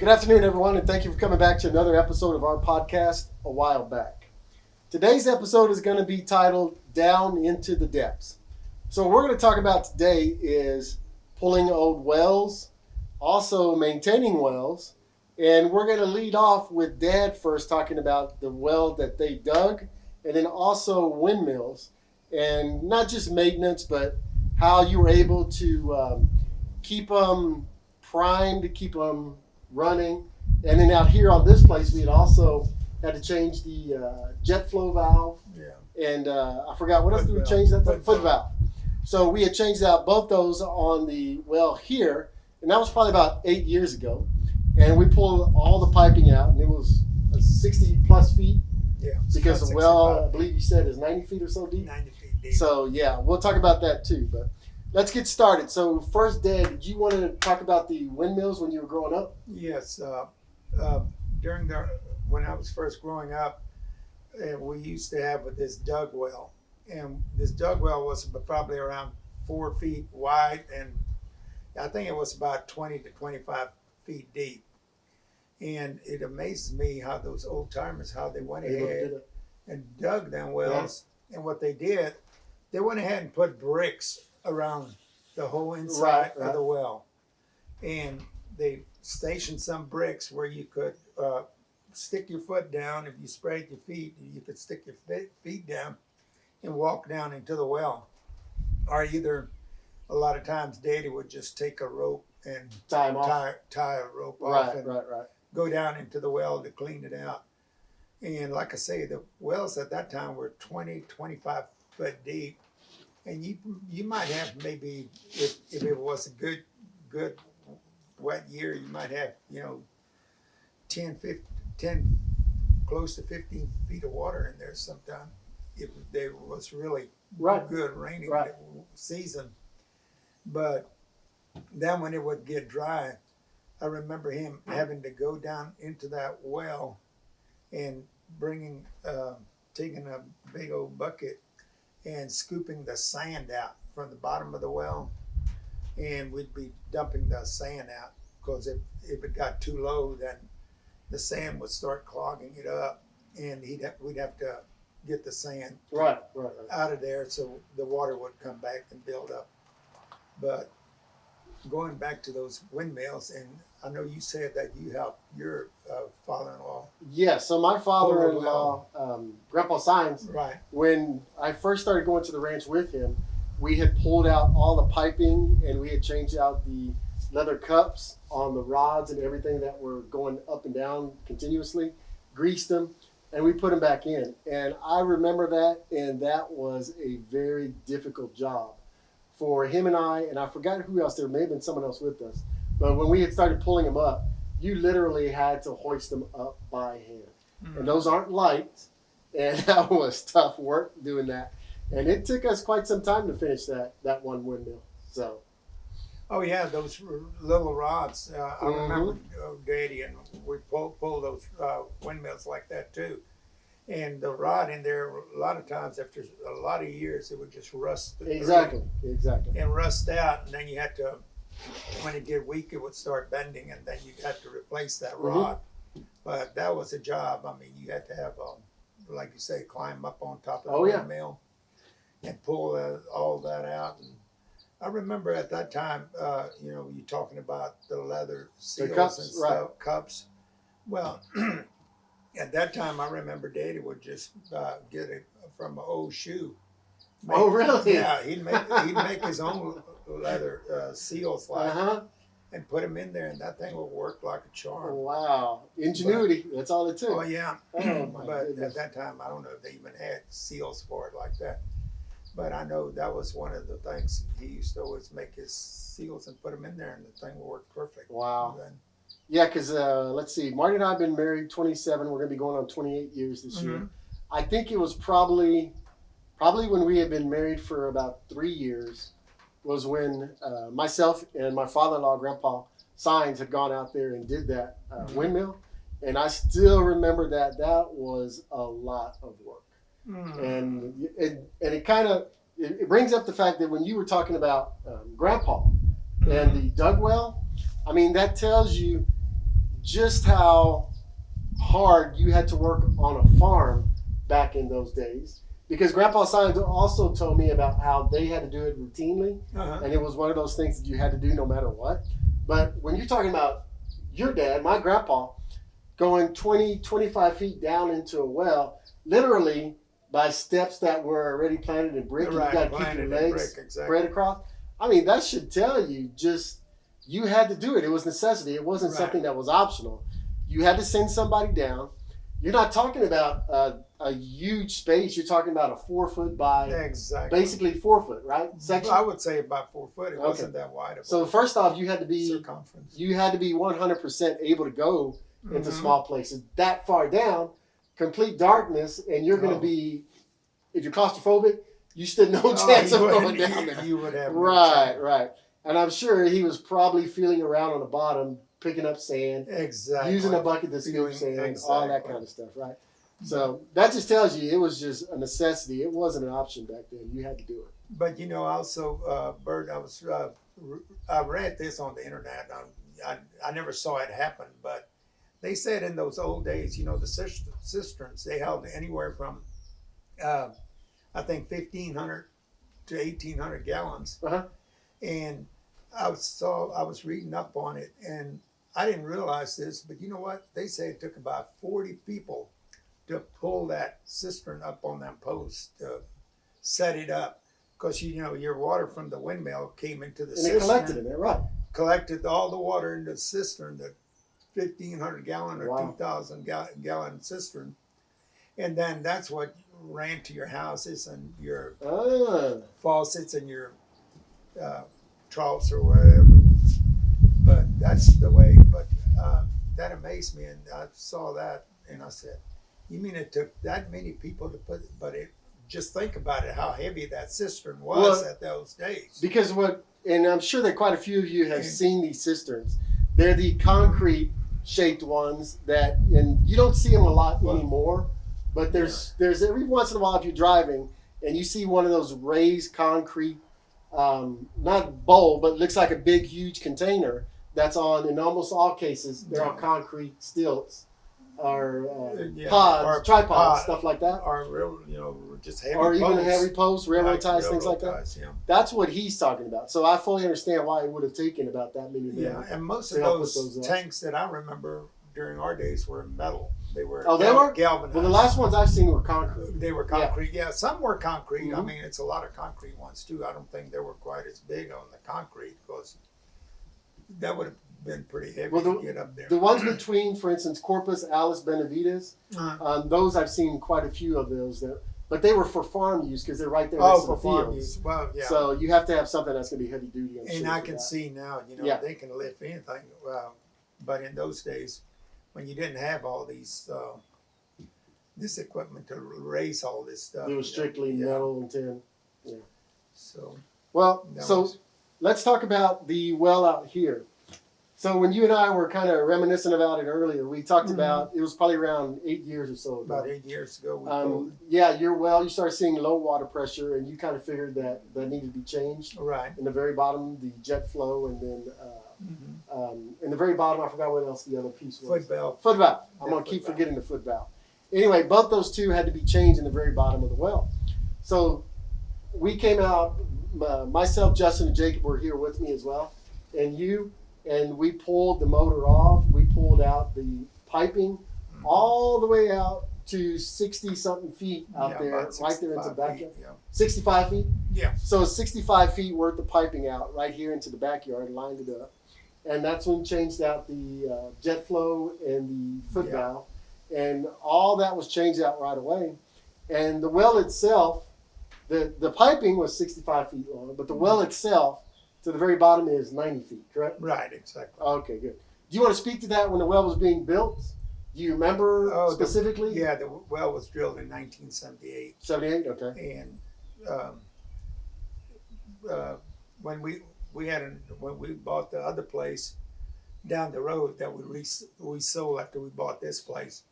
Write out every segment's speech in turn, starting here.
Good afternoon, everyone, and thank you for coming back to another episode of our podcast, A While Back. Today's episode is going to be titled Down into the Depths. So what we're going to talk about today is pulling old wells, also maintaining wells, and we're going to lead off with Dad first talking about the well that they dug, and then also windmills, and not just maintenance, but how you were able to keep them primed, to keep them running. And then out here on this place, we had also had to change the jet flow valve. Yeah. And I forgot, what else did we valve. change that? Foot Foot valve. So we had changed out both those on the well here, and that was probably about 8 years ago. And we pulled all the piping out, and it was 60 plus feet. Yeah. Because the well, I believe you said, is 90 feet or so deep. 90 feet deep. So yeah, we'll talk about that too. But let's get started. So first, Dad, did you want to talk about the windmills when you were growing up? Yes. When I was first growing up, we used to have this dug well. And this dug well was probably around 4 feet wide, and I think it was about 20 to 25 feet deep. And it amazes me how those old timers, how they went ahead and dug them wells. Yeah. And what they did, they went ahead and put bricks around the whole inside of the well. And they stationed some bricks where you could stick your foot down. If you sprayed your feet, you could stick your feet down and walk down into the well. Or either, a lot of times, Daddy would just take a rope and tie a rope off and go down into the well to clean it out. And like I say, the wells at that time were 20, 25 foot deep. And you might have maybe, if it was a good wet year, you might have, 10, close to 15 feet of water in there sometime. If there was really good raining season. But then when it would get dry, I remember him having to go down into that well and taking a big old bucket and scooping the sand out from the bottom of the well. And we'd be dumping the sand out, because if it got too low, then the sand would start clogging it up, and we'd have to get the sand out of there so the water would come back and build up. But going back to those windmills, and I know you said that you helped your father-in-law. Yeah, so my father-in-law, Grandpa Sines, when I first started going to the ranch with him, we had pulled out all the piping, and we had changed out the leather cups on the rods and everything that were going up and down continuously, greased them, and we put them back in. And I remember that, and that was a very difficult job for him and I forgot who else, there may have been someone else with us. But when we had started pulling them up, you literally had to hoist them up by hand. Mm-hmm. And those aren't light, and that was tough work doing that. And it took us quite some time to finish that one windmill. So. Oh yeah, those little rods. I remember Daddy, and we pull those windmills like that too. And the rod in there, a lot of times after a lot of years, it would just rust. Exactly. And rust out, and then you had to, when it get weak, it would start bending, and then you had to replace that rod. But that was a job. I mean, you had to have, like you say, climb up on top of the windmill and pull all that out. And I remember at that time, you're talking about the leather seals and stuff, cups. Well, at that time, I remember Daddy would just get it from an old shoe. Really? Yeah, he'd make his own leather seals and put them in there, and that thing would work like a charm. Wow, ingenuity. That's all it took. Oh yeah. But at that time, I don't know if they even had seals for it like that. But I know that was one of the things he used to always make his seals and put them in there, and the thing would work perfect. Wow. Yeah, because let's see, Marty and I have been married 27. We're going to be going on 28 years this year. I think it was probably when we had been married for about 3 years was when myself and my father-in-law, Grandpa Sines, had gone out there and did that windmill. And I still remember that was a lot of work. And it kind of it brings up the fact that when you were talking about Grandpa and the dug well, I mean, that tells you just how hard you had to work on a farm back in those days. Because Grandpa Simon also told me about how they had to do it routinely, and it was one of those things that you had to do no matter what. But when you're talking about your dad, my grandpa, going 20, 25 feet down into a well, literally by steps that were already planted in brick, Right, you got to keep your legs spread across. I mean, that should tell you just you had to do it. It was necessity. It wasn't something that was optional. You had to send somebody down. You're not talking about a huge space. You're talking about a 4 foot by basically 4 foot, right? Section. I would say about 4 foot. It wasn't that wide. So first off, you had to be circumference. You had to be 100% able to go into small places that far down, complete darkness, and you're going to be, if you're claustrophobic, you stood no chance of going down there. You would have right. And I'm sure he was probably feeling around on the bottom, picking up sand, using a bucket to scoop sand, all that kind of stuff, right? So that just tells you it was just a necessity. It wasn't an option back then. You had to do it. But also, Bert, I read this on the internet. I never saw it happen, but they said in those old days, the cisterns, they held anywhere from, I think, 1,500 to 1,800 gallons. And I was reading up on it, and I didn't realize this, but you know what? They say it took about 40 people to pull that cistern up on them posts to set it up, because your water from the windmill came into the cistern. And it collected in there, right? Collected all the water into the cistern, the 1,500 gallon or 2,000 gallon cistern, and then that's what ran to your houses and your faucets and your troughs or whatever. But that's the way. But that amazed me, and I saw that, and I said, "You mean it took that many people to put?" But just think about it, how heavy that cistern was at those days. Because and I'm sure that quite a few of you have seen these cisterns. They're the concrete shaped ones and you don't see them a lot anymore. But there's every once in a while, if you're driving and you see one of those raised concrete, not bowl, but looks like a big, huge container that's in almost all cases, they're on concrete stilts or pods, or tripods, stuff like that. Or just heavy or posts. Even heavy posts, railroad ties, things like that. Yeah. That's what he's talking about. So I fully understand why it would have taken about that many men. Yeah, and most of those tanks that I remember during our days were metal. They were galvanized. Well, the last ones I've seen were concrete. They were concrete. Yeah, some were concrete. I mean, it's a lot of concrete ones too. I don't think they were quite as big on the concrete, because that would have been pretty heavy to get up there. The ones between, for instance, Corpus, Alice, Benavides, those I've seen quite a few of those there. But they were for farm use because they're right there next to the fields. Farm use. Well, yeah. So you have to have something that's going to be heavy duty. And I can see now, they can lift anything. But in those days, when you didn't have all these this equipment to raise all this stuff, it was strictly metal and tin. Yeah. So let's talk about the well out here. So when you and I were kind of reminiscing about it earlier, we talked about, it was probably around 8 years or so ago. About 8 years ago. Your well, you started seeing low water pressure, and you kind of figured that needed to be changed. Right. In the very bottom, the jet flow, and then in the very bottom, I forgot what else the other piece was. Foot valve. Foot valve. I'm going to keep forgetting the foot valve. Anyway, both those two had to be changed in the very bottom of the well. So we came out, myself, Justin, and Jacob were here with me as well, and we pulled the motor off. We pulled out the piping all the way out to 60-something feet out there, right there into the backyard. 65 feet? Yeah. So 65 feet worth of piping out right here into the backyard, lined it up. And that's when we changed out the jet flow and the foot valve. And all that was changed out right away. And the well itself, the piping was 65 feet long, but the well itself, to the very bottom, is 90 feet, correct? Right, exactly. Okay, good. Do you want to speak to that when the well was being built? Do you remember specifically? The well was drilled in 1978. 78, okay. And when we bought the other place down the road that we sold after we bought this place,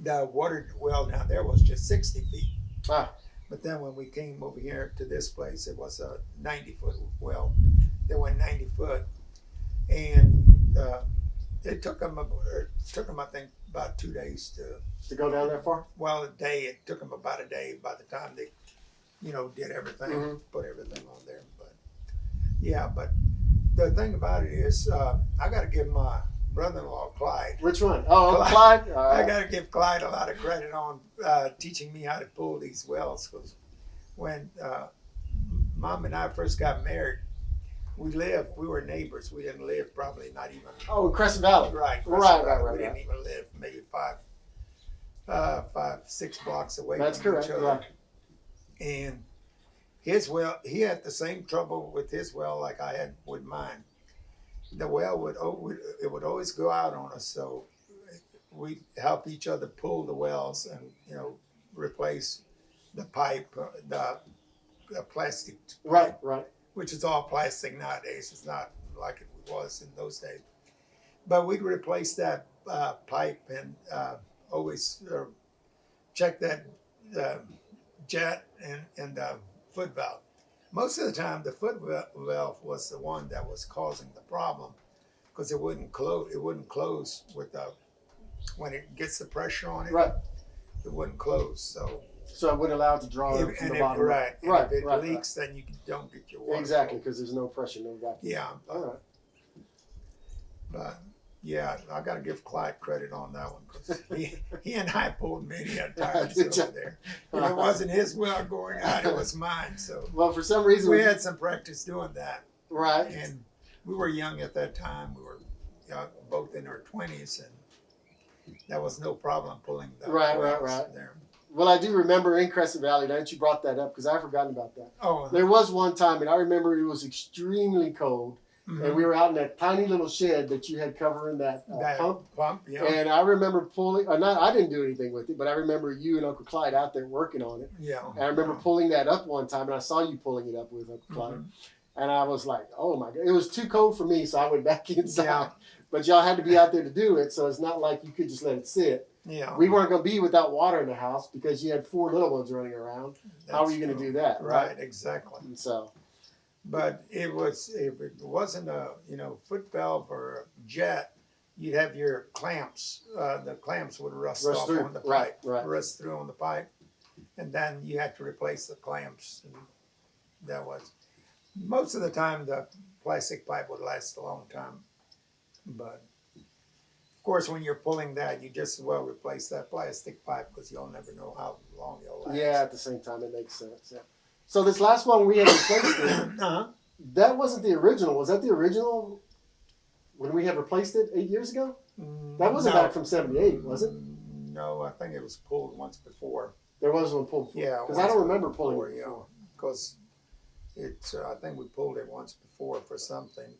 the water well down there was just 60 feet. But then when we came over here to this place, it was a 90-foot well. They went 90 foot. And it took him, I think, about 2 days To go down that far? well, a day. It took them about a day by the time they, did everything, Mm-hmm. put everything on there. But yeah, but the thing about it is, I got to give my brother-in-law Clyde. Which one? Oh, Clyde. All right. I got to give Clyde a lot of credit on teaching me how to pull these wells. Because when Mom and I first got married, we were neighbors. We didn't live probably not even. Oh, in Crescent Valley. Right. Right. We didn't even live maybe 6 blocks away. That's from correct. Each other. Right. And his well, he had the same trouble with his well like I had with mine. The well would always go out on us, so we help each other pull the wells and replace the pipe, the plastic. Right. Which is all plastic nowadays. It's not like it was in those days. But we'd replace that pipe and always check that jet and the foot valve. Most of the time, the foot valve was the one that was causing the problem because it wouldn't close. It wouldn't close when it gets the pressure on it. Right. It wouldn't close. So it wouldn't allow it to draw from the bottom. Right. And Right. if it leaks, then you don't get your water. Exactly, because there's no pressure, no vacuum. Yeah. All right. But yeah, I got to give Clyde credit on that one because he and I pulled many a times over there. And it wasn't his well going out; it was mine. So well, for some reason we had some practice doing that. Right. And we were young at that time. We were both in our 20s, and that was no problem pulling the wells there. Well, I do remember in Crescent Valley. Now that you brought that up, because I've forgotten about that. Oh, there was one time, and I remember it was extremely cold. mm-hmm. And we were out in that tiny little shed that you had covering that pump. Yeah. And I remember pulling, I didn't do anything with it, but I remember you and Uncle Clyde out there working on it. Yeah. And I remember pulling that up one time, and I saw you pulling it up with Uncle Clyde. Mm-hmm. And I was like, oh my God. It was too cold for me, so I went back inside. Yeah. But y'all had to be out there to do it, so it's not like you could just let it sit. Yeah. We weren't going to be without water in the house because you had 4 little ones running around. How were you going to do that? Right, exactly. And so. But if it wasn't a foot valve or a jet, you'd have your clamps. The clamps would rust off through. on the pipe, right. rust through on the pipe, and then you had to replace the clamps. And that was most of the time the plastic pipe would last a long time, but of course when you're pulling that, you just as well replace that plastic pipe because you'll never know how long it'll last. Yeah, at the same time, it makes sense. Yeah. So this last one we had replaced it. That wasn't the original. Was that the original when we had replaced it 8 years ago? That wasn't back from 78, was it? No, I think it was pulled once before. There was one pulled before. Yeah. Because I don't remember pulling it before. Because I think we pulled it once before for something.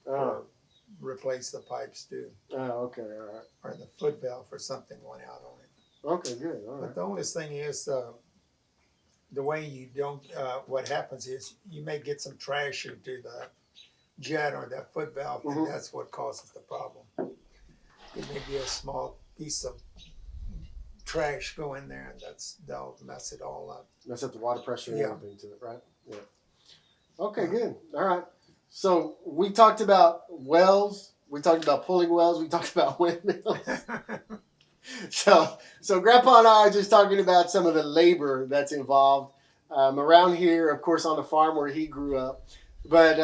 Replace the pipes too. Oh, okay, all right. Or the foot valve for something went out on it. Okay, good. All right. But the only thing is the way you don't, what happens is you may get some trash into the jet or that foot valve, and that's what causes the problem. It may be a small piece of trash go in there, and that'll mess it all up. Mess up the water pressure and Yeah. everything to it, right? Yeah. Okay, good. All right. So we talked about wells. We talked about pulling wells. We talked about windmills. So Grandpa and I are just talking about some of the labor that's involved around here, of course, on the farm where he grew up. But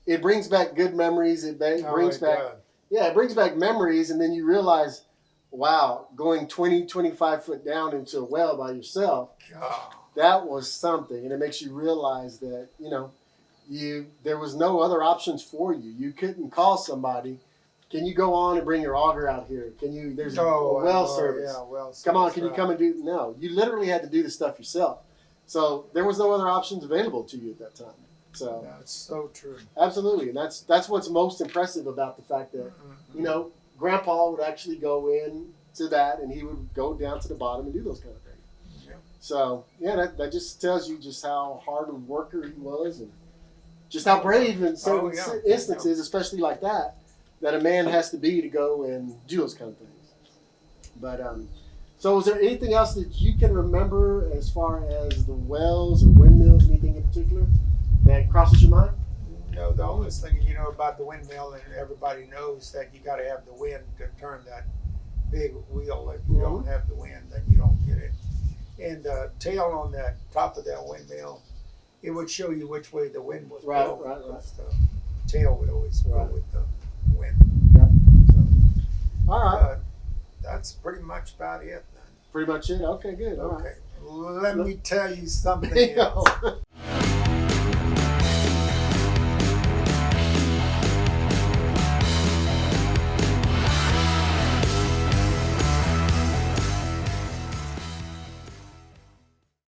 it brings back good memories. It brings back memories, and then you realize, wow, going 20, 25 foot down into a well by yourself, that was something. And it makes you realize that, there was no other options for you. You couldn't call somebody. Can you go on and bring your auger out here? There's a well service. Yeah, well service. Come on, can you come and do? No, you literally had to do the stuff yourself. So there was no other options available to you at that time. So that's so true. Absolutely, and that's what's most impressive about the fact that Grandpa would actually go in to that, and he would go down to the bottom and do those kind of things. Yeah. So that just tells you just how hard a worker he was, and just how brave in certain instances, especially like that a man has to be to go and do those kind of things. But so is there anything else that you can remember as far as the wells or windmills, anything in particular that crosses your mind? No, the only thing you know about the windmill, and everybody knows that you got to have the wind to turn that big wheel. If you don't have the wind, then you don't get it. And the tail on that top of that windmill, it would show you which way the wind was blowing. Right. The tail would always go with the wind. Yep. So, all right. That's pretty much about it then. Pretty much it. Okay, good. Okay. Let me tell you something else.